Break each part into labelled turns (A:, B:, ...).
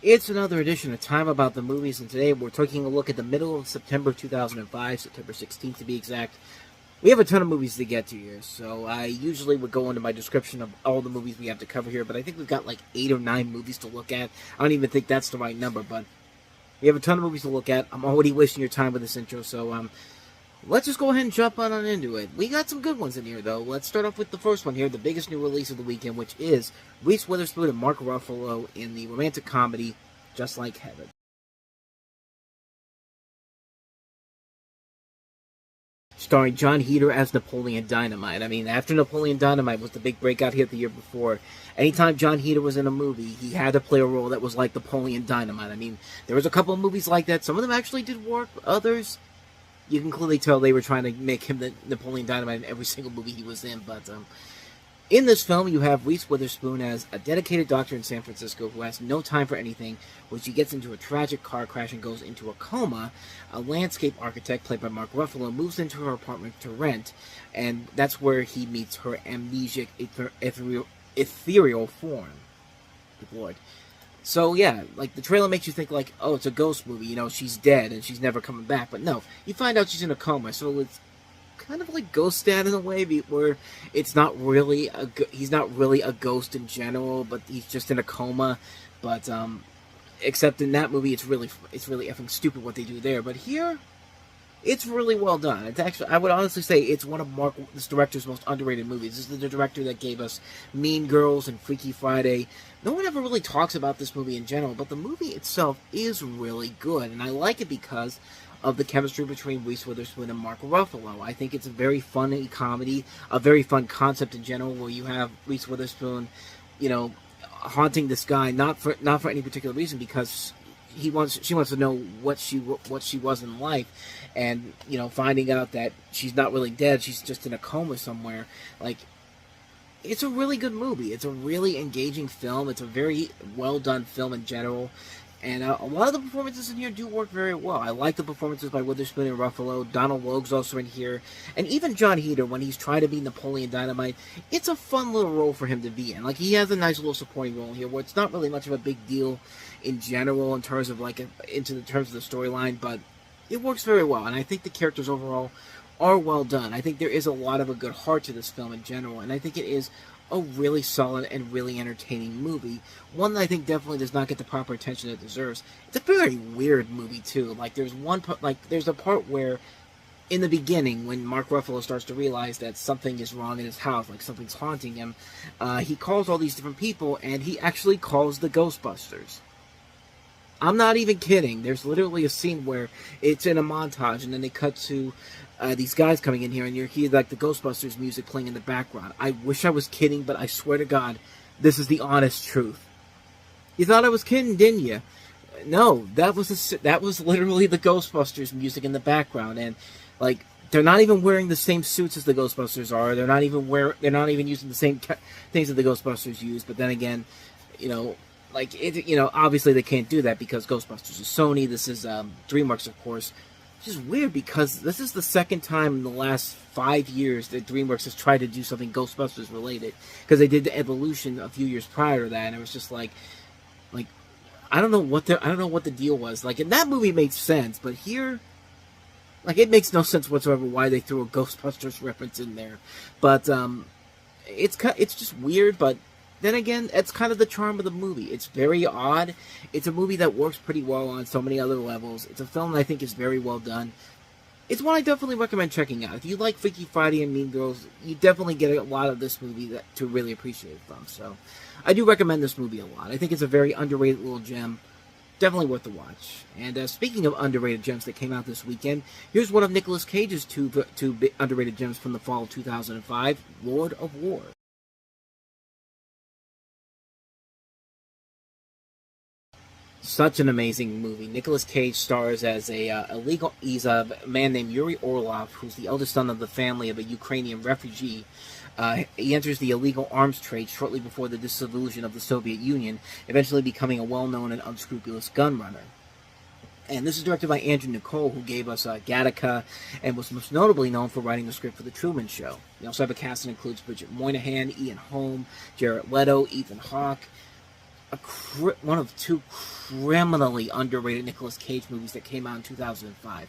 A: It's another edition of Time About the Movies, and today we're taking a look at the middle of September 2005, September 16th to be exact. We have a ton of movies to get to here, so I usually would go into my description of all the movies we have to cover here, but I think we've got like 8 or 9 movies to look at. I don't even think that's the right number, but we have a ton of movies to look at. I'm already wasting your time with this intro, so let's just go ahead and jump on into it. We got some good ones in here, though. Let's start off with the first one here, the biggest new release of the weekend, which is Reese Witherspoon and Mark Ruffalo in the romantic comedy Just Like Heaven. Starring John Heder as Napoleon Dynamite. I mean, after Napoleon Dynamite was the big breakout hit the year before, anytime John Heder was in a movie, he had to play a role that was like Napoleon Dynamite. I mean, there was a couple of movies like that. Some of them actually did work. Others, you can clearly tell they were trying to make him the Napoleon Dynamite in every single movie he was in. But in this film, you have Reese Witherspoon as a dedicated doctor in San Francisco who has no time for anything when she gets into a tragic car crash and goes into a coma. A landscape architect, played by Mark Ruffalo, moves into her apartment to rent, and that's where he meets her amnesic, ethereal form. Good Lord. So, yeah, like, the trailer makes you think, like, oh, it's a ghost movie, you know, she's dead and she's never coming back. But no, you find out she's in a coma, so it's kind of like Ghost Dad in a way, where it's not really he's not really a ghost in general, but he's just in a coma. But except in that movie, it's really effing stupid what they do there. But here, it's really well done. It's actually, I would honestly say, it's one of this director's most underrated movies. This is the director that gave us Mean Girls and Freaky Friday. No one ever really talks about this movie in general, but the movie itself is really good, and I like it because of the chemistry between Reese Witherspoon and Mark Ruffalo. I think it's a very funny comedy, a very fun concept in general, where you have Reese Witherspoon, you know, haunting this guy not for any particular reason, because she wants to know what she was in life, and you know, finding out that she's not really dead, she's just in a coma somewhere. Like, it's a really good movie. It's a really engaging film. It's a very well done film in general. And a lot of the performances in here do work very well. I like the performances by Witherspoon and Ruffalo. Donald Logue's also in here. And even John Heder, when he's trying to be Napoleon Dynamite, it's a fun little role for him to be in. Like, he has a nice little supporting role here, where it's not really much of a big deal in general in terms of, like, terms of the storyline, but it works very well. And I think the characters overall are well done. I think there is a lot of a good heart to this film in general, and I think it is a really solid and really entertaining movie. One that I think definitely does not get the proper attention it deserves. It's a very weird movie too. Like, there's there's a part where, in the beginning, when Mark Ruffalo starts to realize that something is wrong in his house, like something's haunting him, he calls all these different people, and he actually calls the Ghostbusters. I'm not even kidding. There's literally a scene where it's in a montage, and then they cut to these guys coming in here, and you hear like the Ghostbusters music playing in the background. I wish I was kidding, but I swear to God, this is the honest truth. You thought I was kidding, didn't you? No, that was literally the Ghostbusters music in the background, and like, they're not even wearing the same suits as the Ghostbusters are. They're not even using the same things that the Ghostbusters use. But then again, you know, like, obviously they can't do that because Ghostbusters is Sony. This is DreamWorks, of course. Which is weird, because this is the second time in the last 5 years that DreamWorks has tried to do something Ghostbusters related. Because they did the Evolution a few years prior to that, and it was just like I don't know what the deal was. Like, in that movie it made sense, but here, like, it makes no sense whatsoever why they threw a Ghostbusters reference in there. But it's just weird, but then again, that's kind of the charm of the movie. It's very odd. It's a movie that works pretty well on so many other levels. It's a film that I think is very well done. It's one I definitely recommend checking out. If you like Freaky Friday and Mean Girls, you definitely get a lot of this movie to really appreciate it from. So, I do recommend this movie a lot. I think it's a very underrated little gem. Definitely worth the watch. And speaking of underrated gems that came out this weekend, here's one of Nicolas Cage's two underrated gems from the fall of 2005, Lord of War. Such an amazing movie. Nicolas Cage stars as he's a man named Yuri Orlov, who's the eldest son of the family of a Ukrainian refugee. He enters the illegal arms trade shortly before the dissolution of the Soviet Union, eventually becoming a well-known and unscrupulous gun runner. And this is directed by Andrew Nicole, who gave us Gattaca, and was most notably known for writing the script for The Truman Show. We also have a cast that includes Bridget Moynahan, Ian Holm, Jared Leto, Ethan Hawke. one of two criminally underrated Nicolas Cage movies that came out in 2005.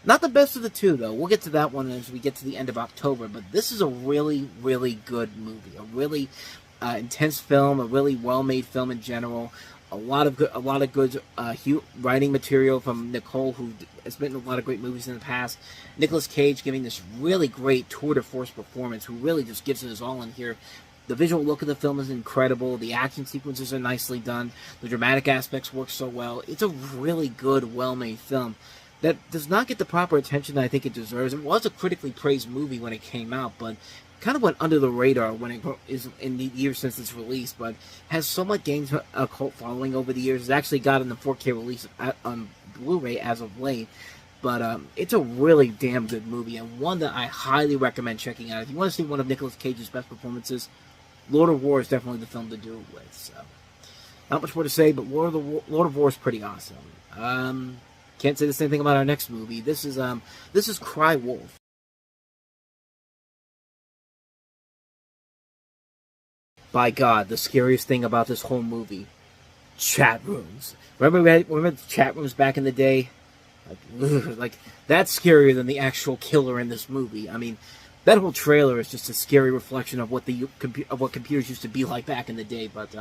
A: Not the best of the two, though. We'll get to that one as we get to the end of October. But this is a really, really good movie. A really intense film. A really well-made film in general. A lot of good writing material from Nicole, who has been in a lot of great movies in the past. Nicolas Cage giving this really great tour de force performance, who really just gives it his all in here. The visual look of the film is incredible. The action sequences are nicely done. The dramatic aspects work so well. It's a really good, well-made film that does not get the proper attention that I think it deserves. It was a critically praised movie when it came out, but kind of went under the radar when it is in the years since its release, but has so much gained a cult following over the years. It's actually gotten the 4K release on Blu-ray as of late. But it's a really damn good movie, and one that I highly recommend checking out. If you want to see one of Nicolas Cage's best performances, Lord of War is definitely the film to do it with. So, not much more to say, but Lord of War is pretty awesome. Can't say the same thing about our next movie. This is Cry Wolf. By God, the scariest thing about this whole movie: chat rooms. Remember the chat rooms back in the day? Like that's scarier than the actual killer in this 20 I mean, that whole trailer is just a scary reflection of what what computers used to be like back in the day. But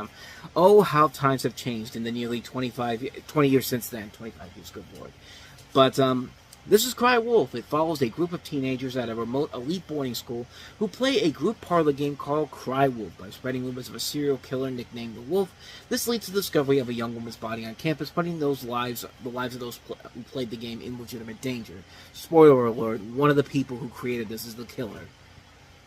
A: oh, how times have changed in the nearly 20 years since then. 25 years, good lord. But this is Cry Wolf. It follows a group of teenagers at a remote elite boarding school who play a group parlor game called Cry Wolf. By spreading rumors of a serial killer nicknamed the Wolf, this leads to the discovery of a young woman's body on campus, putting the lives of those who played the game in legitimate danger. Spoiler alert, one of the people who created this is the killer.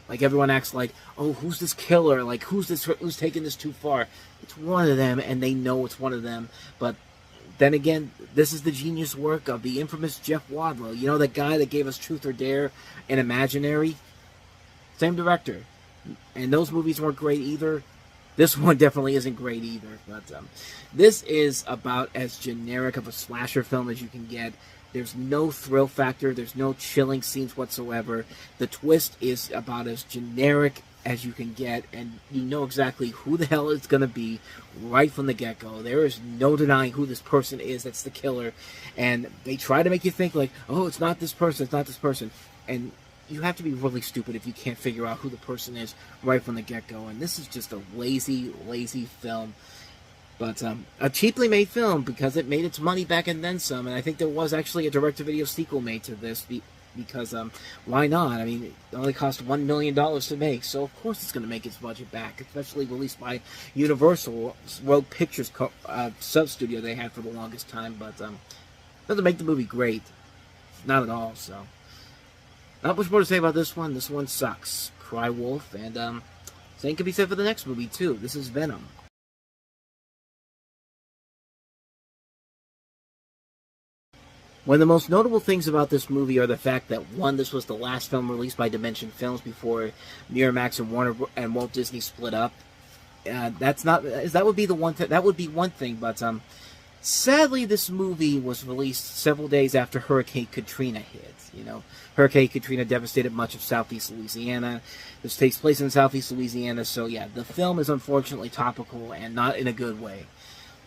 A: Like, everyone acts like, oh, who's this killer? Like, who's taking this too far? It's one of them, and they know it's one of them, but then again, this is the genius work of the infamous Jeff Wadlow. You know, that guy that gave us Truth or Dare and Imaginary? Same director. And those movies weren't great either. This one definitely isn't great either. But this is about as generic of a slasher film as you can get. There's no thrill factor. There's no chilling scenes whatsoever. The twist is about as generic as you can get, and you know exactly who the hell it's going to be right from the get-go. There is no denying who this person is that's the killer, and they try to make you think like, oh, it's not this person, it's not this person, and you have to be really stupid if you can't figure out who the person is right from the get-go, and this is just a lazy film. But a cheaply made film because it made its money back and then some, and I think there was actually a direct-to-video sequel made to this because why not? I mean, it only cost $1 million to make, so of course it's going to make its budget back, especially released by Universal, Rogue Pictures sub-studio they had for the longest time, but doesn't make the movie great. Not at all, so. Not much more to say about this one. This one sucks. Cry Wolf, and same can be said for the next movie, too. This is Venom. One of the most notable things about this movie are the fact that, one, this was the last film released by Dimension Films before Miramax and Warner and Walt Disney split up. That would be one thing, but sadly, this movie was released several days after Hurricane Katrina hit. You know, Hurricane Katrina devastated much of southeast Louisiana. This takes place in southeast Louisiana, so yeah, the film is unfortunately topical and not in a good way.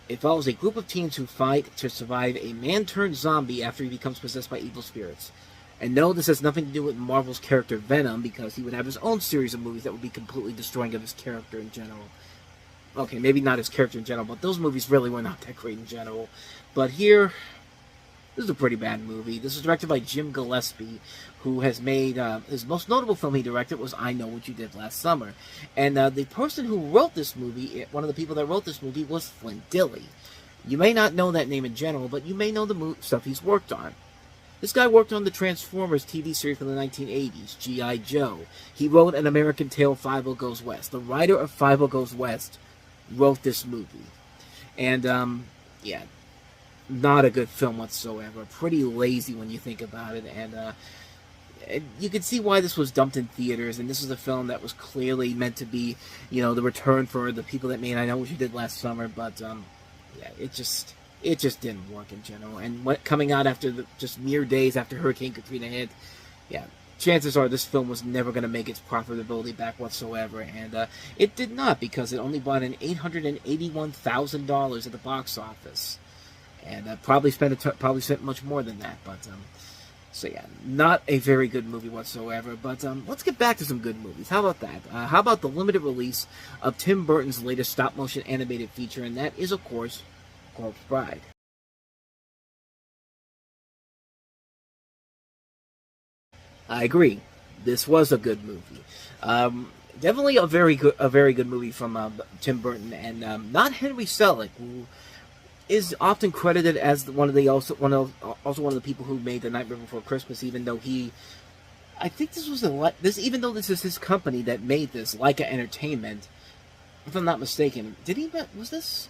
A: It follows a group of teens who fight to survive a man-turned-zombie after he becomes possessed by evil spirits. And no, this has nothing to do with Marvel's character Venom, because he would have his own series of movies that would be completely destroying of his character in general. Okay, maybe not his character in general, but those movies really were not that great in general. But here, this is a pretty bad movie. This is directed by Jim Gillespie, who has made, his most notable film he directed was I Know What You Did Last Summer. And the person who wrote this movie, one of the people that wrote this movie, was Flint Dille. You may not know that name in general, but you may know the stuff he's worked on. This guy worked on the Transformers TV series from the 1980s, G.I. Joe. He wrote An American Tale, 5 Goes West. The writer of 5 Goes West wrote this movie. And, yeah, not a good film whatsoever. Pretty lazy when you think about it, and you can see why this was dumped in theaters, and this is a film that was clearly meant to be, you know, the return for the people that made I Know What You Did Last Summer, but, yeah, it just didn't work in general, and coming out after just mere days after Hurricane Katrina hit, yeah, chances are this film was never going to make its profitability back whatsoever, and it did not, because it only brought in $881,000 at the box office, and probably spent much more than that. But so yeah, not a very good movie whatsoever. But let's get back to some good movies. How about that? How about the limited release of Tim Burton's latest stop-motion animated feature, and that is, of course, Corpse Bride. I agree. This was a good movie. Definitely a very good movie from Tim Burton, and not Henry Selick, who is often credited as one of the people who made The Nightmare Before Christmas. Even though I think even though this is his company that made this, Leica Entertainment, if I'm not mistaken, was this?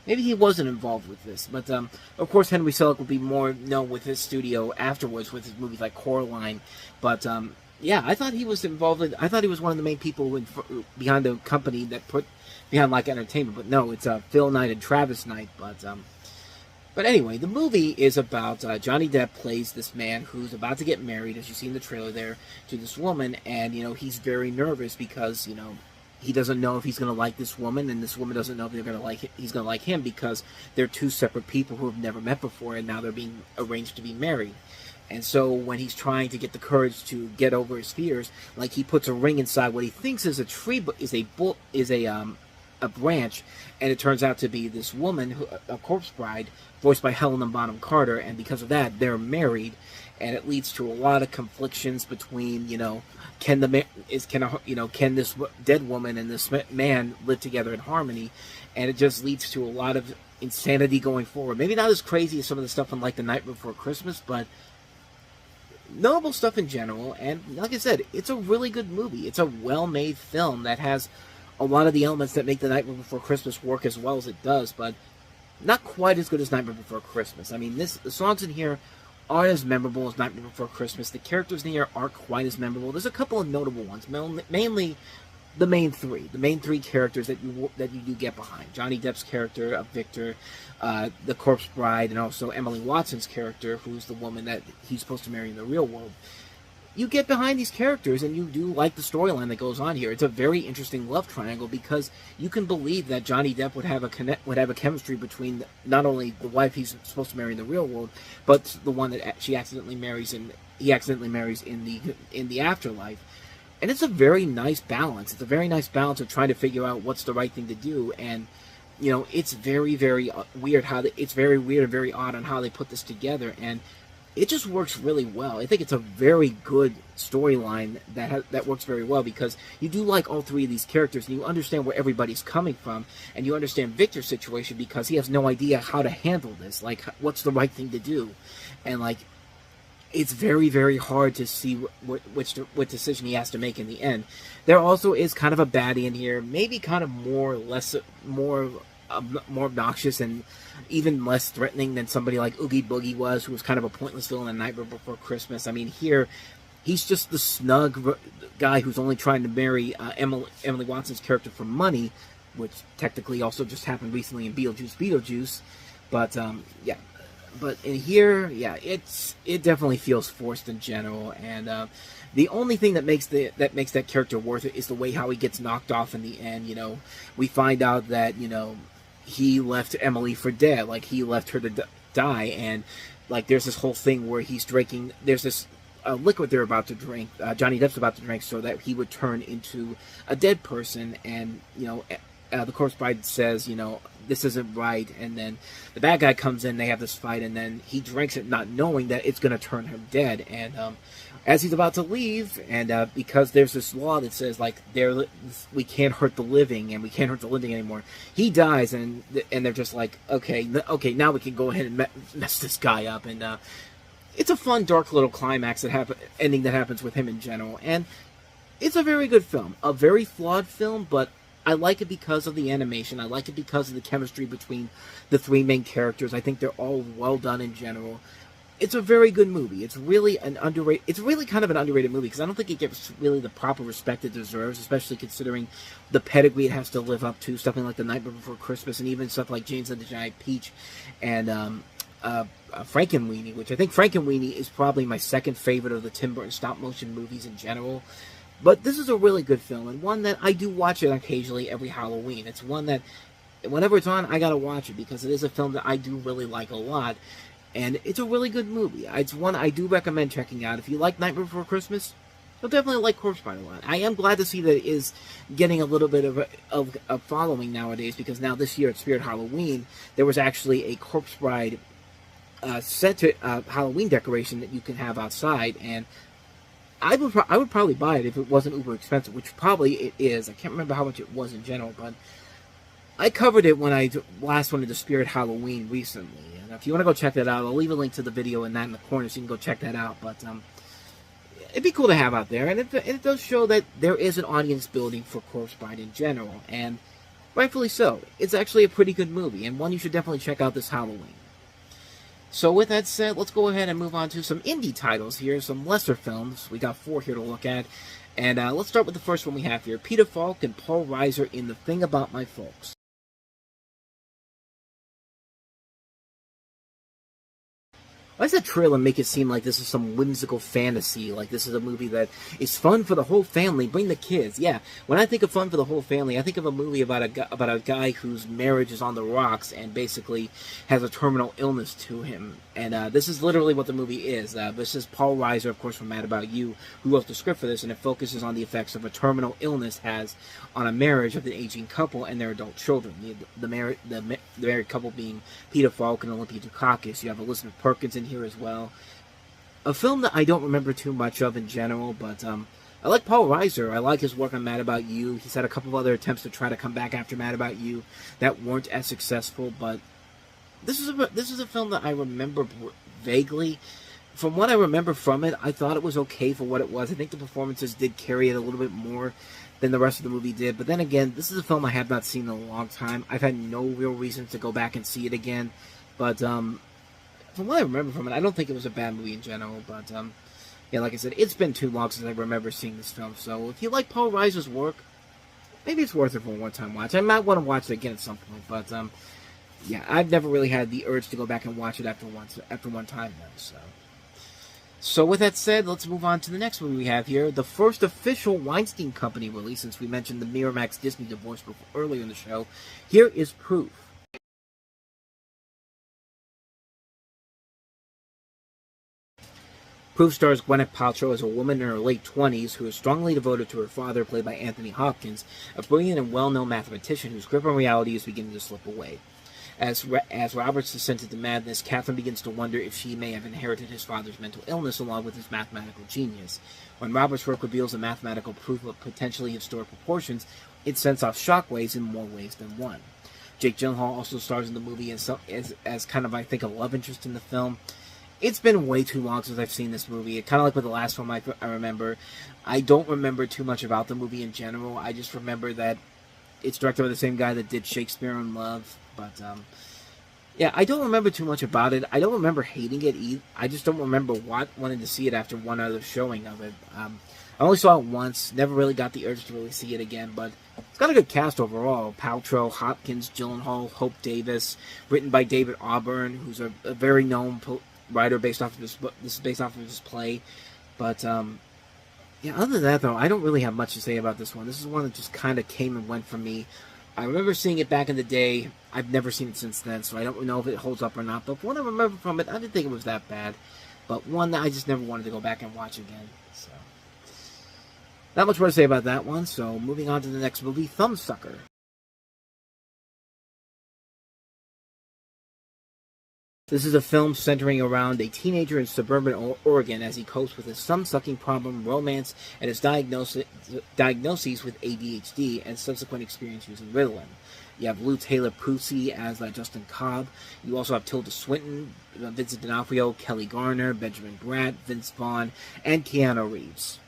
A: Maybe he wasn't involved with this, but of course Henry Selick will be more known with his studio afterwards with his movies like Coraline. But yeah, I thought he was involved. I thought he was one of the main people behind the company that put behind Leica Entertainment. But no, it's Phil Knight and Travis Knight. But anyway, the movie is about Johnny Depp plays this man who's about to get married, as you see in the trailer there, to this woman, and he's very nervous because he doesn't know if he's going to like this woman, and this woman doesn't know if he's going to like him, because they're two separate people who have never met before, and now they're being arranged to be married. And so when he's trying to get the courage to get over his fears, like, he puts a ring inside what he thinks is a tree, but is a branch, and it turns out to be this woman, a corpse bride, voiced by Helena Bonham Carter, and because of that, they're married, and it leads to a lot of conflictions between, can this dead woman and this man live together in harmony, and it just leads to a lot of insanity going forward. Maybe not as crazy as some of the stuff on like The Night Before Christmas, but notable stuff in general. And like I said, it's a really good movie. It's a well-made film that has a lot of the elements that make The Night Before Christmas work as well as it does, but not quite as good as Nightmare Before Christmas. I mean, the songs in here aren't as memorable as Nightmare Before Christmas. The characters in here aren't quite as memorable. There's a couple of notable ones, mainly the main three characters that you do get behind. Johnny Depp's character of Victor, the corpse bride, and also Emily Watson's character, who's the woman that he's supposed to marry in the real world. You get behind these characters, and you do like the storyline that goes on here. It's a very interesting love triangle, because you can believe that Johnny Depp would have a chemistry between not only the wife he's supposed to marry in the real world, but the one that he accidentally marries in the afterlife. And it's a very nice balance. It's a very nice balance of trying to figure out what's the right thing to do. And it's very, very weird it's very weird and very odd on how they put this together, and it just works really well. I think it's a very good storyline that works very well, because you do like all three of these characters, and you understand where everybody's coming from, and you understand Victor's situation because he has no idea how to handle this, like what's the right thing to do, and like it's very, very hard to see what decision he has to make in the end. There also is kind of a baddie in here, maybe kind of more obnoxious and even less threatening than somebody like Oogie Boogie was, who was kind of a pointless villain in Nightmare Before Christmas. I mean, here, he's just the snug guy who's only trying to marry Emily Watson's character for money, which technically also just happened recently in Beetlejuice. But, yeah. But in here, yeah, it definitely feels forced in general, and the only thing that makes that character worth it is the way how he gets knocked off in the end. We find out that he left Emily for dead, like he left her to die, and like there's this whole thing where he's drinking. There's this liquid they're about to drink. Johnny Depp's about to drink, so that he would turn into a dead person, and the corpse bride says, this isn't right, and then the bad guy comes in, they have this fight, and then he drinks it not knowing that it's going to turn him dead, and as he's about to leave, and because there's this law that says, like, we can't hurt the living, and we can't hurt the living anymore, he dies, and they're just like, okay, now we can go ahead and mess this guy up, and it's a fun, dark little climax ending that happens with him in general, and it's a very good film, a very flawed film, but I like it because of the animation. I like it because of the chemistry between the three main characters. I think they're all well done in general. It's a very good movie. It's really kind of an underrated movie, because I don't think it gets really the proper respect it deserves, especially considering the pedigree it has to live up to, something like The Night Before Christmas, and even stuff like James and the Giant Peach, and Frankenweenie, which I think Frankenweenie is probably my second favorite of the Tim Burton stop-motion movies in general. But this is a really good film, and one that I do watch it occasionally every Halloween. It's one that, whenever it's on, I gotta watch it, because it is a film that I do really like a lot, and it's a really good movie. It's one I do recommend checking out. If you like Nightmare Before Christmas, you'll definitely like Corpse Bride a lot. I am glad to see that it is getting a little bit of a following nowadays, because now this year at Spirit Halloween, there was actually a Corpse Bride Halloween decoration that you can have outside, and I would probably buy it if it wasn't uber expensive, which probably it is. I can't remember how much it was in general, but I covered it when I last went to Spirit Halloween recently. And if you want to go check that out, I'll leave a link to the video in the corner so you can go check that out. But it'd be cool to have out there, and it does show that there is an audience building for Corpse Bride in general, and rightfully so. It's actually a pretty good movie, and one you should definitely check out this Halloween. So with that said, let's go ahead and move on to some indie titles here, some lesser films. We got 4 here to look at. And let's start with the first one we have here. Peter Falk and Paul Reiser in The Thing About My Folks. Why does that trailer make it seem like this is some whimsical fantasy? Like this is a movie that is fun for the whole family. Bring the kids. Yeah, when I think of fun for the whole family, I think of a movie about a guy whose marriage is on the rocks and basically has a terminal illness to him. And this is literally what the movie is. This is Paul Reiser, of course, from Mad About You, who wrote the script for this, and it focuses on the effects of a terminal illness has on a marriage of an aging couple and their adult children. The married couple being Peter Falk and Olympia Dukakis. You have Elizabeth Perkins in here as well. A film that I don't remember too much of in general, but I like Paul Reiser. I like his work on Mad About You. He's had a couple of other attempts to try to come back after Mad About You that weren't as successful, but this is a film that I remember vaguely. From what I remember from it, I thought it was okay for what it was. I think the performances did carry it a little bit more than the rest of the movie did. But then again, this is a film I have not seen in a long time. I've had no real reason to go back and see it again. But from what I remember from it, I don't think it was a bad movie in general. But yeah, like I said, it's been too long since I remember seeing this film. So if you like Paul Reiser's work, maybe it's worth it for a one-time watch. I might want to watch it again at some point. But yeah, I've never really had the urge to go back and watch it after one time though. So with that said, let's move on to the next movie we have here. The first official Weinstein Company release, since we mentioned the Miramax Disney divorce earlier in the show. Here is Proof. Proof stars Gwyneth Paltrow as a woman in her late 20s who is strongly devoted to her father, played by Anthony Hopkins, a brilliant and well-known mathematician whose grip on reality is beginning to slip away. As Robert's descent into madness, Catherine begins to wonder if she may have inherited his father's mental illness along with his mathematical genius. When Robert's work reveals a mathematical proof of potentially historic proportions, it sends off shockwaves in more ways than one. Jake Gyllenhaal also stars in the movie as kind of, I think, a love interest in the film. It's been way too long since I've seen this movie. Kind of like with the last film I remember. I don't remember too much about the movie in general. I just remember that it's directed by the same guy that did Shakespeare in Love. But, yeah, I don't remember too much about it. I don't remember hating it either. I just don't remember wanting to see it after one other showing of it. I only saw it once. Never really got the urge to really see it again. But it's got a good cast overall. Paltrow, Hopkins, Gyllenhaal, Hope Davis. Written by David Auburn, who's a very known writer based off of this book. This is based off of his play. But, yeah, other than that, though, I don't really have much to say about this one. This is one that just kind of came and went for me. I remember seeing it back in the day. I've never seen it since then, so I don't know if it holds up or not. But from what I remember from it, I didn't think it was that bad. But one that I just never wanted to go back and watch again. So, not much more to say about that one. So, moving on to the next movie, Thumbsucker. This is a film centering around a teenager in suburban Oregon as he copes with his thumb-sucking problem, romance, and his diagnoses with ADHD and subsequent experience using Ritalin. You have Lou Taylor Pucci as Justin Cobb. You also have Tilda Swinton, Vincent D'Onofrio, Kelly Garner, Benjamin Bratt, Vince Vaughn, and Keanu Reeves.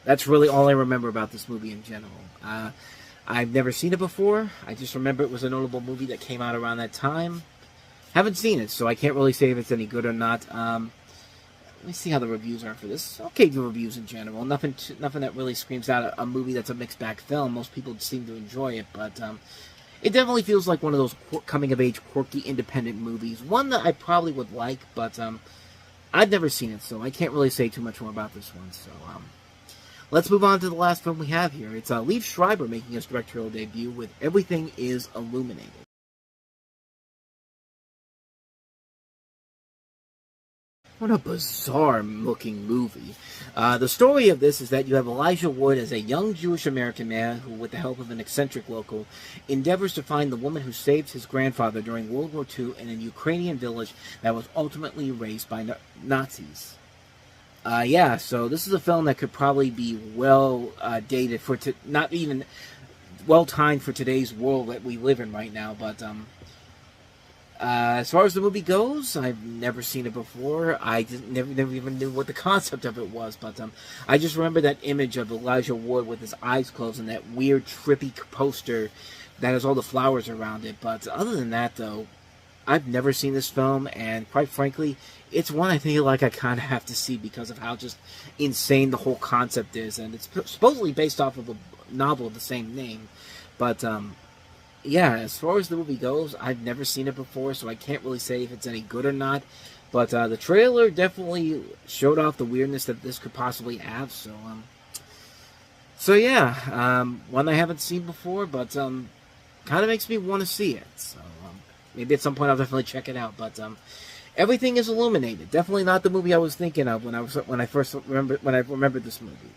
A: That's really all I remember about this movie in general. I've never seen it before. I just remember it was a notable movie that came out around that time. Haven't seen it, so I can't really say if it's any good or not. Let me see how the reviews are for this. Okay, the reviews in general. Nothing that really screams out a movie that's a mixed bag film. Most people seem to enjoy it, but it definitely feels like one of those coming-of-age, quirky, independent movies. One that I probably would like, but I've never seen it, so I can't really say too much more about this one. So let's move on to the last film we have here. It's Liev Schreiber making his directorial debut with Everything is Illuminated. What a bizarre-looking movie. The story of this is that you have Elijah Wood as a young Jewish-American man who, with the help of an eccentric local, endeavors to find the woman who saved his grandfather during World War II in a Ukrainian village that was ultimately razed by Nazis. Yeah, so this is a film that could probably be well dated for not even well timed for today's world that we live in right now, but as far as the movie goes, I've never seen it before. I never even knew what the concept of it was, but I just remember that image of Elijah Wood with his eyes closed and that weird, trippy poster that has all the flowers around it. But other than that, though, I've never seen this film, and quite frankly, it's one I feel like I kind of have to see because of how just insane the whole concept is, and it's supposedly based off of a novel of the same name, but yeah, as far as the movie goes, I've never seen it before, so I can't really say if it's any good or not. But the trailer definitely showed off the weirdness that this could possibly have. So yeah, one I haven't seen before, but kind of makes me want to see it. So maybe at some point I'll definitely check it out. But Everything is Illuminated. Definitely not the movie I was thinking of when I remembered this movie.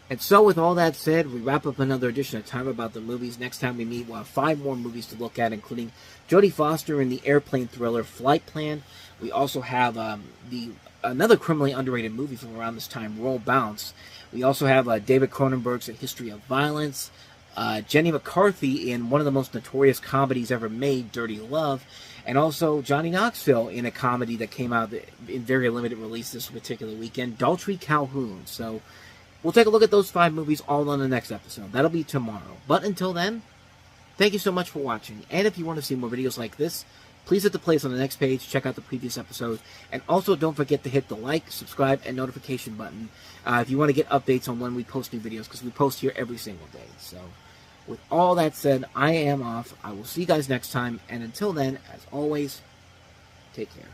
A: And so, with all that said, we wrap up another edition of Time About the Movies. Next time we meet, we'll have 5 more movies to look at, including Jodie Foster in the airplane thriller Flight Plan. We also have another criminally underrated movie from around this time, Roll Bounce. We also have David Cronenberg's A History of Violence, Jenny McCarthy in one of the most notorious comedies ever made, Dirty Love, and also Johnny Knoxville in a comedy that came out in very limited release this particular weekend, Daltrey Calhoun. So we'll take a look at those 5 movies all on the next episode. That'll be tomorrow. But until then, thank you so much for watching. And if you want to see more videos like this, please hit the playlist on the next page, check out the previous episode, and also don't forget to hit the like, subscribe, and notification button if you want to get updates on when we post new videos, because we post here every single day. So, with all that said, I am off. I will see you guys next time, and until then, as always, take care.